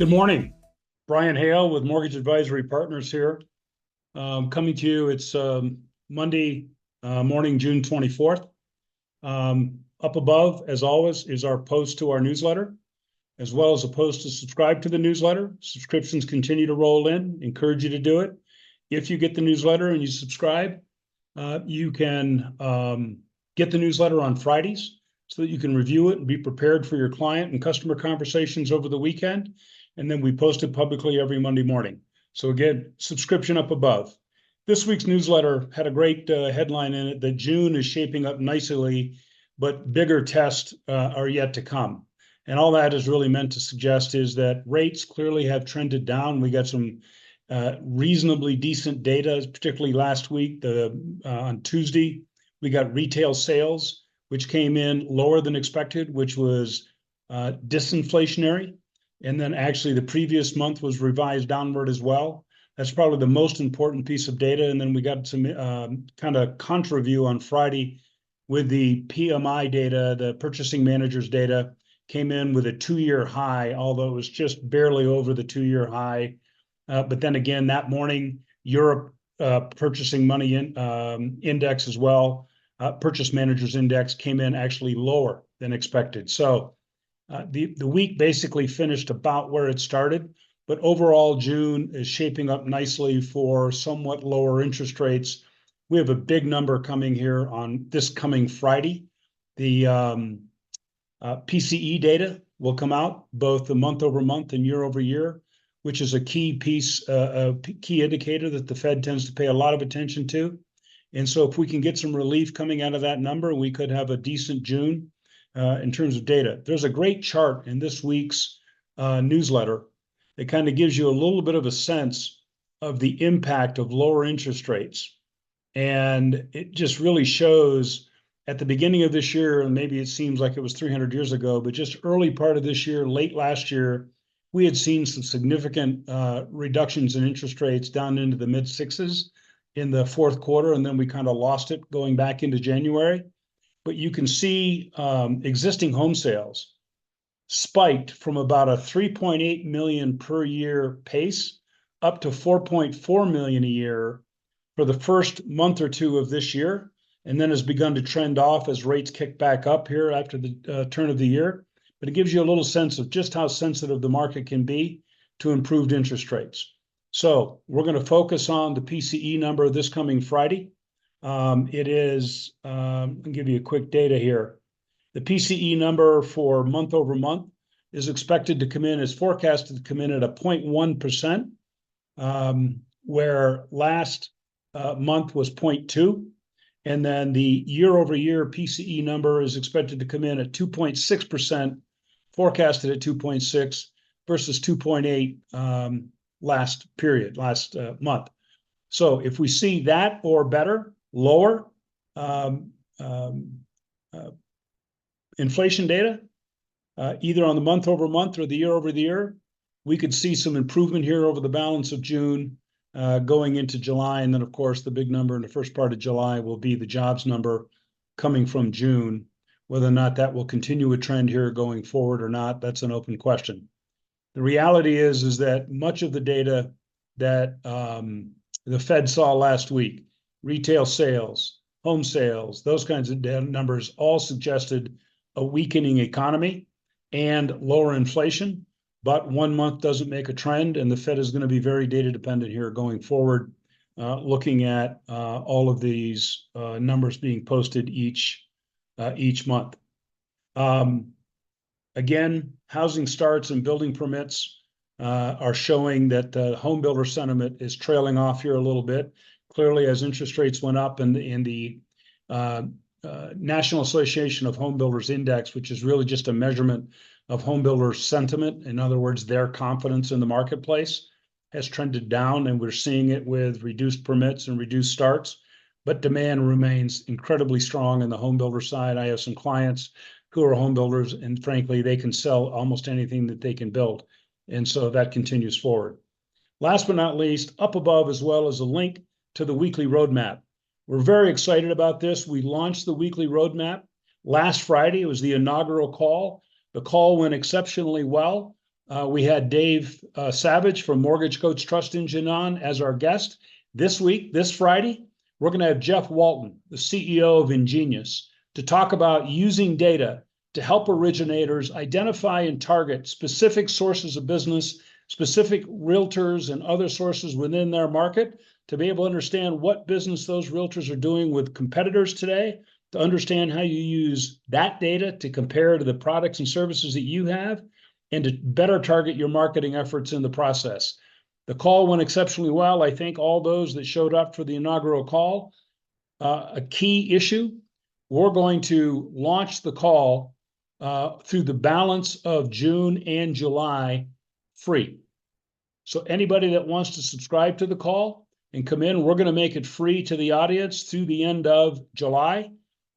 Good morning. Brian Hale with Mortgage Advisory Partners here. Coming to you, it's Monday morning, June 24th. Up above, as always, is our post to our newsletter, as well as a post to subscribe to the newsletter. Subscriptions continue to roll in. Encourage you to do it. If you get the newsletter and you subscribe, you can get the newsletter on Fridays so that you can review it and be prepared for your client and customer conversations over the weekend. And then we post it publicly every Monday morning. So again, subscription up above. This week's newsletter had a great headline in it that June is shaping up nicely, but bigger tests are yet to come. And all that is really meant to suggest is that rates clearly have trended down. We got some reasonably decent data, particularly last week. On Tuesday, we got retail sales, which came in lower than expected, which was disinflationary. And then actually the previous month was revised downward as well. That's probably the most important piece of data. And then we got some kind of contra view on Friday with the PMI data, the purchasing managers data came in with a 2-year high, although it was just barely over the 2-year high. But then again, that morning, Europe purchasing money index as well, purchase managers index came in actually lower than expected. So the week basically finished about where it started, but overall June is shaping up nicely for somewhat lower interest rates. We have a big number coming here on this coming Friday. The PCE data will come out, both the month over month and year over year, which is a key piece, a key indicator that the Fed tends to pay a lot of attention to. And so if we can get some relief coming out of that number, we could have a decent June. In terms of data. There's a great chart in this week's newsletter that kind of gives you a little bit of a sense of the impact of lower interest rates. And it just really shows at the beginning of this year, and maybe it seems like it was 300 years ago, but just early part of this year, late last year, we had seen some significant reductions in interest rates down into the mid sixes in the fourth quarter, and then we kind of lost it going back into January. But you can see existing home sales spiked from about a 3.8 million per year pace up to 4.4 million a year for the first month or two of this year, and then has begun to trend off as rates kick back up here after the turn of the year. But it gives you a little sense of just how sensitive the market can be to improved interest rates. So we're going to focus on the PCE number this coming Friday. It is, I'll give you a quick data here. The PCE number for month over month is expected to come in, is forecasted to come in at a 0.1%, where last month was 0.2. And then the year over year PCE number is expected to come in at 2.6%, forecasted at 2.6 versus 2.8 last month. So if we see that or better, lower inflation data, either on the month over month or the year over the year, we could see some improvement here over the balance of June going into July. And then, of course, the big number in the first part of July will be the jobs number coming from June. Whether or not that will continue a trend here going forward or not, that's an open question. The reality is that much of the data that the Fed saw last week, retail sales, home sales, those kinds of numbers all suggested a weakening economy and lower inflation. But 1 month doesn't make a trend, and the Fed is going to be very data dependent here going forward, looking at all of these numbers being posted each month. Again, housing starts and building permits are showing that home builder sentiment is trailing off here a little bit. Clearly, as interest rates went up and the National Association of Home Builders Index, which is really just a measurement of home builders' sentiment, in other words, their confidence in the marketplace, has trended down, and we're seeing it with reduced permits and reduced starts. But demand remains incredibly strong in the home builder side. I have some clients who are home builders, and frankly, they can sell almost anything that they can build. And so that continues forward. Last but not least, up above as well as a link to the weekly roadmap. We're very excited about this. We launched the weekly roadmap last Friday. It was the inaugural call. The call went exceptionally well. We had Dave Savage from Mortgage Coach Trust Engine on as our guest. This week, this Friday, we're going to have Jeff Walton, the CEO of Ingenious, to talk about using data to help originators identify and target specific sources of business, specific realtors and other sources within their market, to be able to understand what business those realtors are doing with competitors today, to understand how you use that data to compare to the products and services that you have, and to better target your marketing efforts in the process. The call went exceptionally well. I thank all those that showed up for the inaugural call. A key issue, we're going to launch the call through the balance of June and July free. So anybody that wants to subscribe to the call and come in, we're going to make it free to the audience through the end of July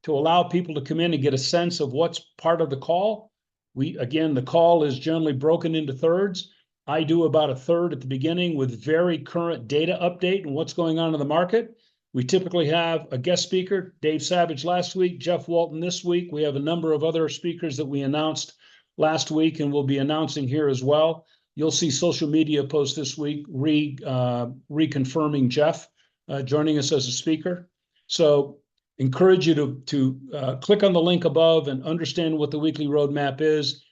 to allow people to come in and get a sense of what's part of the call. Again, the call is generally broken into thirds. I do about a third at the beginning with very current data update and what's going on in the market. We typically have a guest speaker, Dave Savage last week, Jeff Walton this week. We have a number of other speakers that we announced last week and we'll be announcing here as well. You'll see social media posts this week reconfirming Jeff joining us as a speaker. So encourage you to click on the link above and understand what the weekly roadmap is.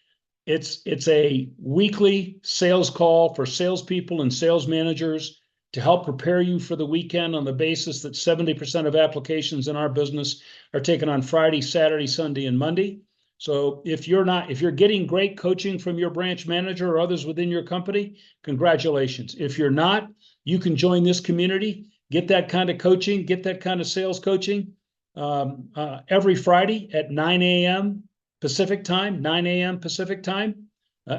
It's a weekly sales call for salespeople and sales managers to help prepare you for the weekend on the basis that 70% of applications in our business are taken on Friday, Saturday, Sunday, and Monday. So if you're getting great coaching from your branch manager or others within your company, congratulations. If you're not, you can join this community, get that kind of coaching, get that kind of sales coaching every Friday at 9 a.m. Pacific time, 9 a.m. Pacific time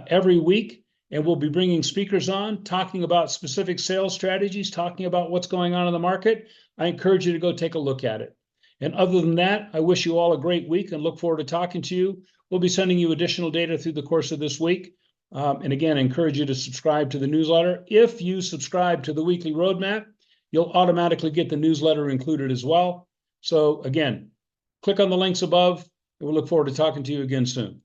every week. And we'll be bringing speakers on, talking about specific sales strategies, talking about what's going on in the market. I encourage you to go take a look at it. And other than that, I wish you all a great week and look forward to talking to you. We'll be sending you additional data through the course of this week. And again, I encourage you to subscribe to the newsletter. If you subscribe to the weekly roadmap, you'll automatically get the newsletter included as well. So again, click on the links above, and we'll look forward to talking to you again soon.